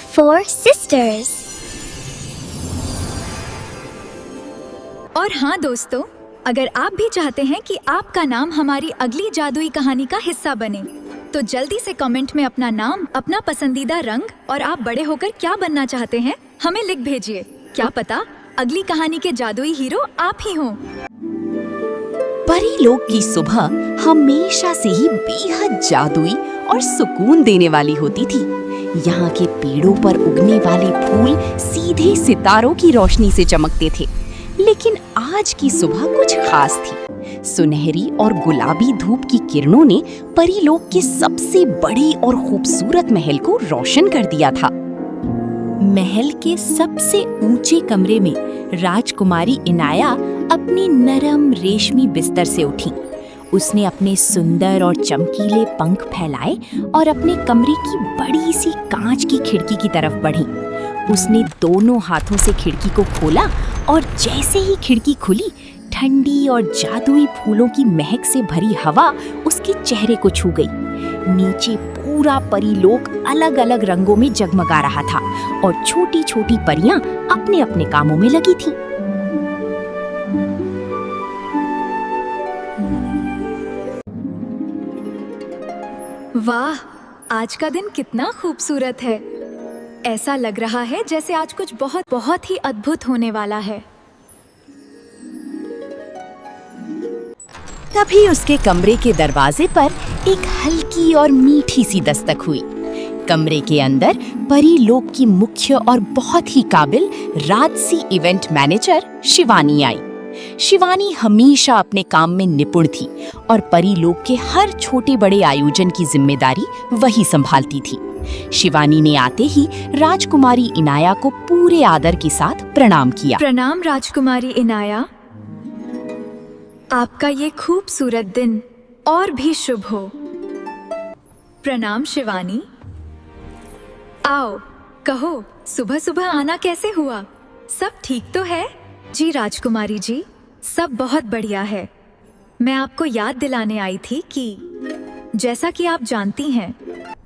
Four Sisters। और हाँ दोस्तों, अगर आप भी चाहते हैं कि आपका नाम हमारी अगली जादुई कहानी का हिस्सा बने, तो जल्दी से कमेंट में अपना नाम, अपना पसंदीदा रंग और आप बड़े होकर क्या बनना चाहते हैं हमें लिख भेजिए। क्या पता अगली कहानी के जादुई हीरो आप ही हों। परी लोग की सुबह हमेशा से ही बेहद जादुई और सुकून देने वाली होती थी। यहाँ के पेड़ों पर उगने वाले फूल सीधे सितारों की रोशनी से चमकते थे। लेकिन आज की सुबह कुछ खास थी। सुनहरी और गुलाबी धूप की किरणों ने परी लोग के सबसे बड़े और खूबसूरत महल को रोशन कर दिया था। महल के सबसे ऊंचे कमरे में राजकुमारी इनाया अपनी नरम रेशमी बिस्तर से उठी। उसने अपने सुंदर और चमकीले पंख फैलाए और अपने कमरे की बड़ी सी कांच की खिड़की की तरफ बढ़ी। उसने दोनों हाथों से खिड़की को खोला और जैसे ही खिड़की खुली, ठंडी और जादुई फूलों की महक से भरी हवा उसके चेहरे को छू गई। नीचे पूरा परीलोक अलग अलग रंगों में जगमगा रहा था और छोटी छोटी परियां अपने अपने कामों में लगी थीं। वाह, आज का दिन कितना खूबसूरत है। ऐसा लग रहा है जैसे आज कुछ बहुत बहुत ही अद्भुत होने वाला है। तभी उसके कमरे के दरवाजे पर एक हल्की और मीठी सी दस्तक हुई। कमरे के अंदर परी लोक की मुख्य और बहुत ही काबिल राजसी इवेंट मैनेजर शिवानी आई। शिवानी हमेशा अपने काम में निपुण थी और परी लोक के हर छोटे बड़े आयोजन की जिम्मेदारी वही संभालती थी। शिवानी ने आते ही राजकुमारी इनाया को पूरे आदर के साथ प्रणाम किया। प्रणाम राजकुमारी इनाया, आपका ये खूबसूरत दिन और भी शुभ हो। प्रणाम शिवानी। आओ, कहो सुबह सुबह आना कैसे हुआ? सब ठीक तो है? जी राजकुमारी जी, सब बहुत बढ़िया है। मैं आपको याद दिलाने आई थी कि जैसा कि आप जानती हैं,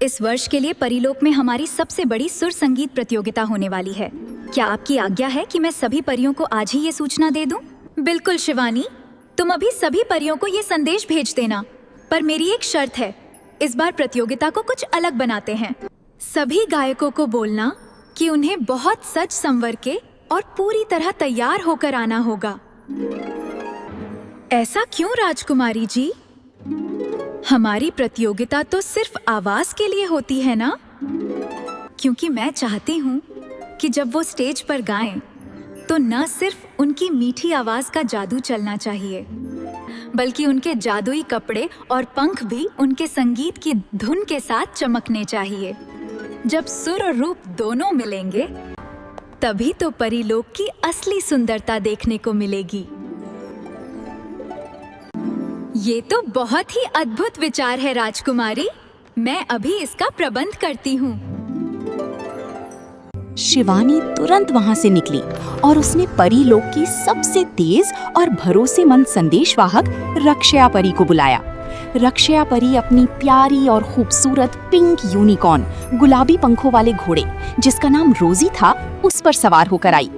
इस वर्ष के लिए परीलोक में हमारी सबसे बड़ी सुर संगीत प्रतियोगिता होने वाली है। क्या आपकी आज्ञा है कि मैं सभी परियों को आज ही ये सूचना दे दूं? बिल्कुल शिवानी, तुम अभी सभी परियों को ये संदेश भेज देना। पर मेरी एक शर्त है, इस बार प्रतियोगिता को कुछ अलग बनाते हैं। सभी गायकों को बोलना कि उन्हें बहुत सज संवर के और पूरी तरह तैयार होकर आना होगा। ऐसा क्यों राजकुमारी जी? हमारी प्रतियोगिता तो सिर्फ आवाज के लिए होती है ना? क्योंकि मैं चाहती हूँ कि जब वो स्टेज पर गाएं, तो न सिर्फ उनकी मीठी आवाज का जादू चलना चाहिए, बल्कि उनके जादुई कपड़े और पंख भी उनके संगीत की धुन के साथ चमकने चाहिए। जब सुर और रूप दोनों मिलेंगे, तभी तो परीलोक की असली सुंदरता देखने को मिलेगी। ये तो बहुत ही अद्भुत विचार है राजकुमारी। मैं अभी इसका प्रबंध करती हूँ। शिवानी तुरंत वहां से निकली और उसने परीलोक की सबसे तेज और भरोसेमंद संदेशवाहक रक्षया परी को बुलाया। रक्षया परी अपनी प्यारी और खूबसूरत पिंक यूनिकॉर्न गुलाबी पंखों वाले घोड़े, जिसका नाम रोजी था, उस पर सवार होकर आई।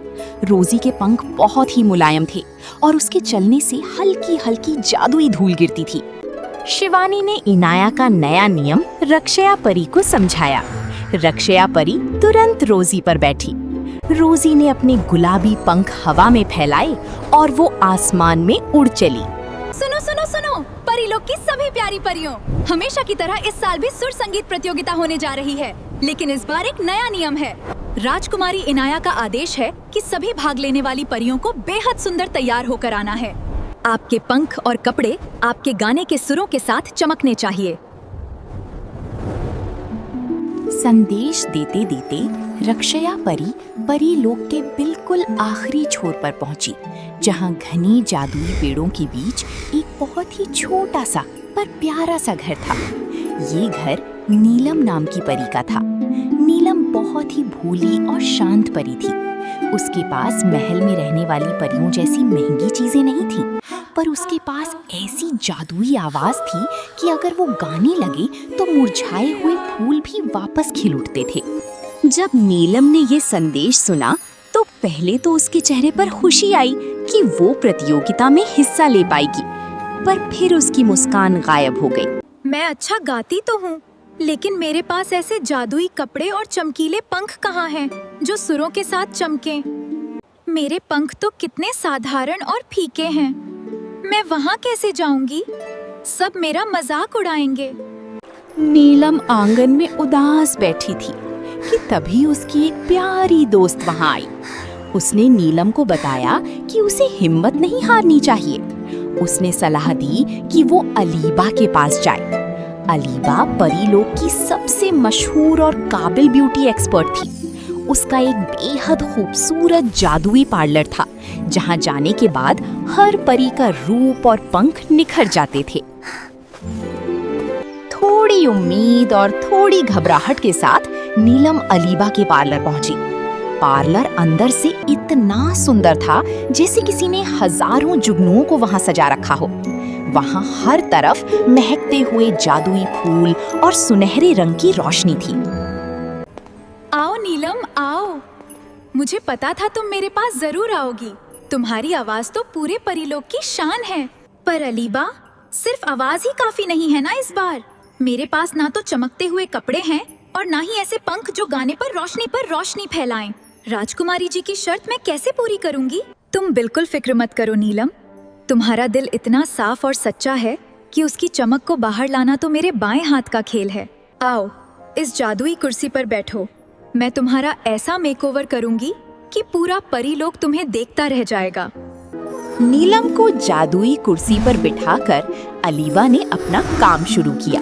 रोजी के पंख बहुत ही मुलायम थे और उसके चलने से हल्की हल्की जादुई धूल गिरती थी। शिवानी ने इनाया का नया नियम रक्षया परी को समझाया। रक्षया परी तुरंत रोजी पर बैठी। रोजी ने अपने गुलाबी पंख हवा में फैलाए और वो आसमान में उड़ चली। सुनो सुनो सुनो, परीलोक की सभी प्यारी परियों, हमेशा की तरह इस साल भी सुर संगीत प्रतियोगिता होने जा रही है, लेकिन इस बार एक नया नियम है। राजकुमारी इनाया का आदेश है कि सभी भाग लेने वाली परियों को बेहद सुंदर तैयार होकर आना है। आपके पंख और कपड़े आपके गाने के सुरों के साथ चमकने चाहिए। संदेश देते देते रक्षया परी परीलोक के बिल्कुल आखिरी छोर पर पहुंची, जहां घने जादुई पेड़ों के बीच एक बहुत ही छोटा सा पर प्यारा सा घर था। ये घर नीलम नाम की परी का था। नीलम बहुत ही भोली और शांत परी थी। उसके पास महल में रहने वाली परियों जैसी महंगी चीजें नहीं थीं, पर उसके पास ऐसी जादुई आवाज थी कि अगर वो गाने लगे तो मुरझाए हुए फूल भी वापस खिल उठते थे। जब नीलम ने ये संदेश सुना तो पहले तो उसके चेहरे पर खुशी आई कि वो प्रतियोगिता में हिस्सा ले पाएगी, पर फिर उसकी मुस्कान गायब हो गई। मैं अच्छा गाती तो हूँ, लेकिन मेरे पास ऐसे जादुई कपड़े और चमकीले पंख कहाँ हैं जो सुरों के साथ चमकें? मेरे पंख तो कितने साधारण और फीके हैं। मैं वहाँ कैसे जाऊंगी? सब मेरा मजाक उड़ाएंगे। नीलम आंगन में उदास बैठी थी कि तभी उसकी एक प्यारी दोस्त वहाँ आई। उसने नीलम को बताया कि उसे हिम्मत नहीं हारनी चाहिए। उसने सलाह दी कि वो अलीबा के पास जाए। अलीबा परीलोक की सबसे मशहूर और काबिल ब्यूटी एक्सपर्ट थी। उसका एक बेहद खूबसूरत जादुई पार्लर था, जहाँ जाने के बाद हर परी का रूप और पंख निखर जाते थे। थोड़ी उम्मीद और थोड़ी घबराहट के साथ नीलम अलीबा के पार्लर पहुंची। पार्लर अंदर से इतना सुंदर था जैसे किसी ने हजारों जुगनुओं को वहां सजा रखा हो। वहां हर तरफ महकते हुए जादुई फूल और सुनहरे रंग की रोशनी थी। आओ नीलम, आओ। मुझे पता था तुम मेरे पास जरूर आओगी। तुम्हारी आवाज तो पूरे परीलोक की शान है। पर अलीबा, सिर्फ आवाज ही काफी नहीं है ना इस बार। मेरे पास ना तो चमकते हुए कपड़े हैं और ना ही ऐसे पंख जो गाने पर रोशनी फैलाएं। राजकुमारी जी की शर्त मैं कैसे पूरी करूंगी? तुम बिल्कुल फिक्र मत करो नीलम। तुम्हारा दिल इतना साफ और सच्चा है कि उसकी चमक को बाहर लाना तो मेरे बाएं हाथ का खेल है। आओ, इस जादुई कुर्सी पर बैठो। मैं तुम्हारा ऐसा मेकओवर करूंगी कि पूरा परीलोक तुम्हें देखता रह जाएगा। नीलम को जादुई कुर्सी पर बिठाकर अलीबा ने अपना काम शुरू किया।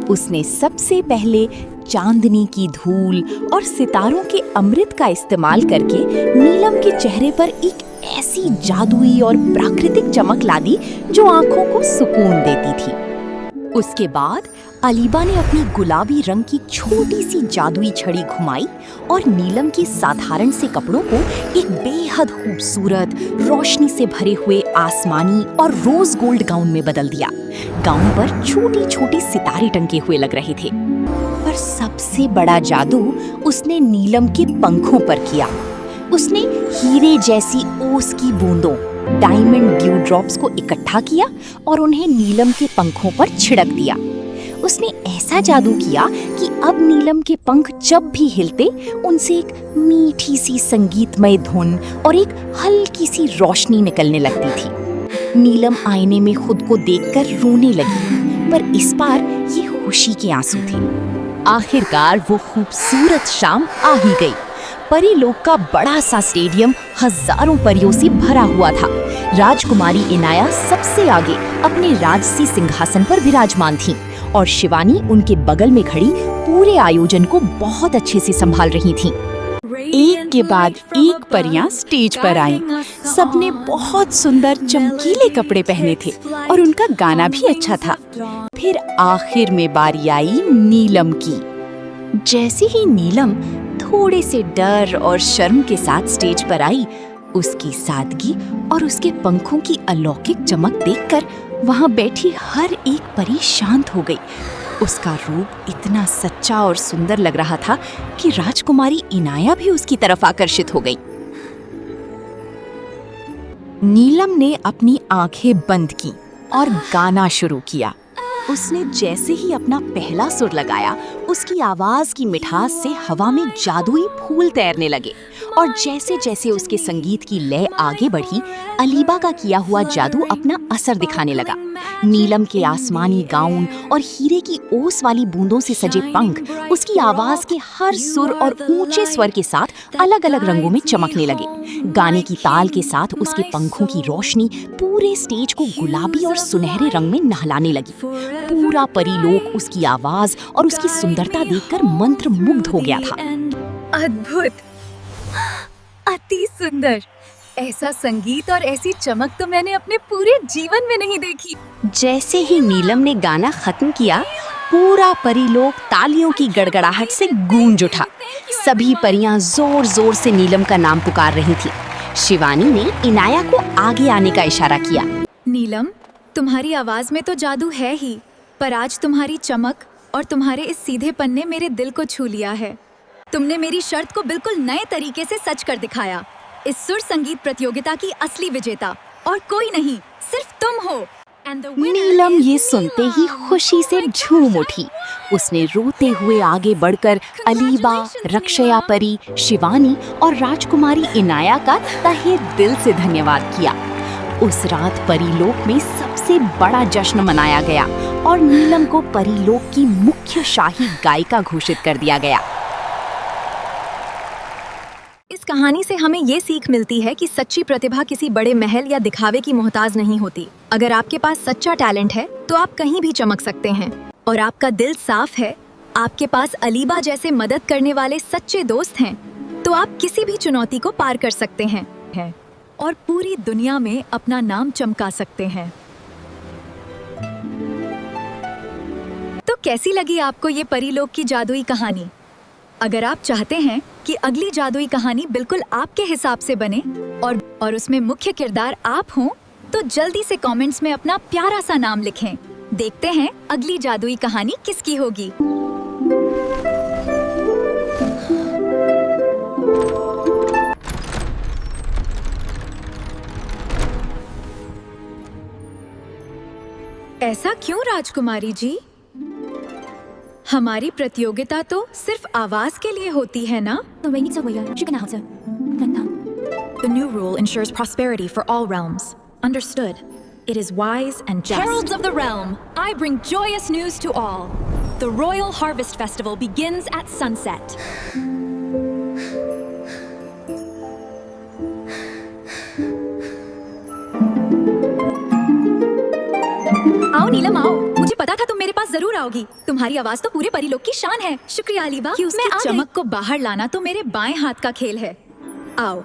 उसने सबसे पहले चांदनी की धूल और सितारों के अमृत का इस्तेमाल करके नीलम के चेहरे पर एक ऐसी जादुई और प्राकृतिक चमक ला दी जो आंखों को सुकून देती थी। उसके बाद अलीबा ने अपनी गुलाबी रंग की छोटी सी जादुई छड़ी घुमाई और नीलम के साधारण से कपड़ों को एक बेहद खूबसूरत रोशनी से भरे हुए आसमानी और रोज गोल्ड गाउन में बदल दिया। गाउन पर छोटी छोटी सितारे टंगे हुए लग रहे थे, पर सबसे बड़ा जादू उसने नीलम के पंखों पर किया। उसने हीरे जैसी ओस की बूंदों, डायमंड ड्यू ड्रॉप्स को इकट्ठा किया और उन्हें नीलम के पंखों पर छिड़क दिया। उसने ऐसा जादू किया कि अब नीलम के पंख जब भी हिलते उनसे एक मीठी सी संगीतमय धुन और एक हल्की सी रोशनी निकलने लगती थी। नीलम आईने में खुद को देखकर रोने लगी, पर इस बार ये खुशी के आंसू थे। आखिरकार वो खूबसूरत शाम आ ही गई। परीलोक का बड़ा सा स्टेडियम हजारों परियों से भरा हुआ था। राजकुमारी इनाया सबसे आगे अपने राजसी सिंहासन पर विराजमान थी और शिवानी उनके बगल में खड़ी पूरे आयोजन को बहुत अच्छे से संभाल रही थीं। एक के बाद एक परियां स्टेज पर आईं। सबने बहुत सुंदर चमकीले कपड़े पहने थे और उनका गाना भी अच्छा था। फिर आखिर में बारी आई नीलम की। जैसे ही नीलम थोड़े से डर और शर्म के साथ स्टेज पर आई, उसकी सादगी और उसके पंखों की अलौकिक चमक देखकर वहां बैठी हर एक परी शांत हो गई। उसका रूप इतना सच्चा और सुंदर लग रहा था कि राजकुमारी इनाया भी उसकी तरफ आकर्षित हो गई। नीलम ने अपनी आंखें बंद की और गाना शुरू किया। उसने जैसे ही अपना पहला सुर लगाया, उसकी आवाज की मिठास से हवा में जादुई फूल तैरने लगे और जैसे जैसे उसके संगीत की लय आगे बढ़ी, अलीबा का किया हुआ जादू अपना असर दिखाने लगा। नीलम के आसमानी गाउन और हीरे की ओस वाली बूंदों से सजे पंख उसकी आवाज के हर सुर और ऊंचे स्वर के साथ अलग अलग रंगों में चमकने लगे। गाने की ताल के साथ उसके पंखों की रोशनी पूरे स्टेज को गुलाबी और सुनहरे रंग में नहलाने लगी। पूरा परीलोक उसकी आवाज और उसकी सुंदरता देखकर मंत्रमुग्ध हो गया था। अद्भुत, अति सुंदर। ऐसा संगीत और ऐसी चमक तो मैंने अपने पूरे जीवन में नहीं देखी। जैसे ही नीलम ने गाना खत्म किया, पूरा परीलोक तालियों की गड़गड़ाहट से गूंज उठा। सभी परियां जोर जोर से नीलम का नाम पुकार रही थी। शिवानी ने इनाया को आगे आने का इशारा किया। नीलम, तुम्हारी आवाज में तो जादू है ही, पर आज तुम्हारी चमक और तुम्हारे इस सीधेपन ने मेरे दिल को छू लिया है। तुमने मेरी शर्त को बिल्कुल नए तरीके से सच कर दिखाया। इस सुर संगीत प्रतियोगिता की असली विजेता और कोई नहीं, सिर्फ तुम हो। नीलम ये सुनते ही खुशी से झूम उठी। उसने रोते हुए आगे बढ़कर अलीबा, रक्षया परी, शिवानी और राजकुमारी इनाया का तहे दिल से धन्यवाद किया। उस रात परीलोक में सबसे बड़ा जश्न मनाया गया और नीलम को परीलोक की मुख्य शाही गायिका घोषित कर दिया गया। इस कहानी से हमें ये सीख मिलती है कि सच्ची प्रतिभा किसी बड़े महल या दिखावे की मोहताज नहीं होती। अगर आपके पास सच्चा टैलेंट है तो आप कहीं भी चमक सकते हैं, और आपका दिल साफ है, आपके पास अलीबा जैसे मदद करने वाले सच्चे दोस्त हैं, तो आप किसी भी चुनौती को पार कर सकते हैं और पूरी दुनिया में अपना नाम चमका सकते हैं। तो कैसी लगी आपको ये परीलोक की जादुई कहानी? अगर आप चाहते हैं कि अगली जादुई कहानी बिल्कुल आपके हिसाब से बने और उसमें मुख्य किरदार आप हों, तो जल्दी से कमेंट्स में अपना प्यारा सा नाम लिखें। देखते हैं अगली जादुई कहानी किसकी होगी। ऐसा क्यों राजकुमारी जी? हमारी प्रतियोगिता तो सिर्फ आवाज के लिए होती है ना? The new rule ensures prosperity for all realms. Understood. It is wise and just. Heralds of the realm, I bring joyous news to all. The Royal Harvest Festival begins at sunset. आओ नीलम आओ, मुझे पता था तुम मेरे पास जरूर आओगी। तुम्हारी आवाज तो पूरे परीलोक की शान है। शुक्रिया अलीबा। कि उसकी मैं चमक को बाहर लाना तो मेरे बाएं हाथ का खेल है। आओ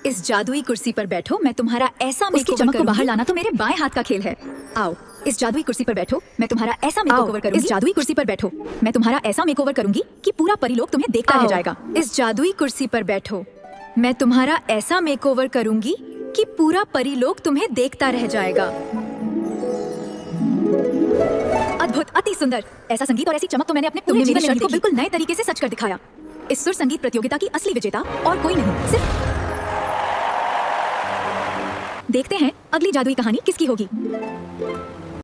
इस जादुई कुर्सी पर बैठो, मैं तुम्हारा ऐसा चमक को बाहर लाना तो मेरे बाएं हाथ का खेल है। आओ इस जादुई कुर्सी पर बैठो, मैं तुम्हारा ऐसा मेकओवर करूंगी। इस जादुई कुर्सी पर बैठो, मैं तुम्हारा ऐसा मेकओवर करूंगी कि पूरा परीलोक तुम्हें देखता रह जाएगा। इस जादुई कुर्सी पर बैठो, मैं तुम्हारा ऐसा मेकओवर करूंगी कि पूरा परीलोक तुम्हें देखता रह जाएगा। अद्भुत, अति सुंदर। ऐसा संगीत और ऐसी चमक तो मैंने अपने पूरे जीवन में नहीं देखी। बिल्कुल नए तरीके से सच कर दिखाया। इस सुर संगीत प्रतियोगिता की असली विजेता और कोई नहीं, सिर्फ। देखते हैं अगली जादुई कहानी किसकी होगी।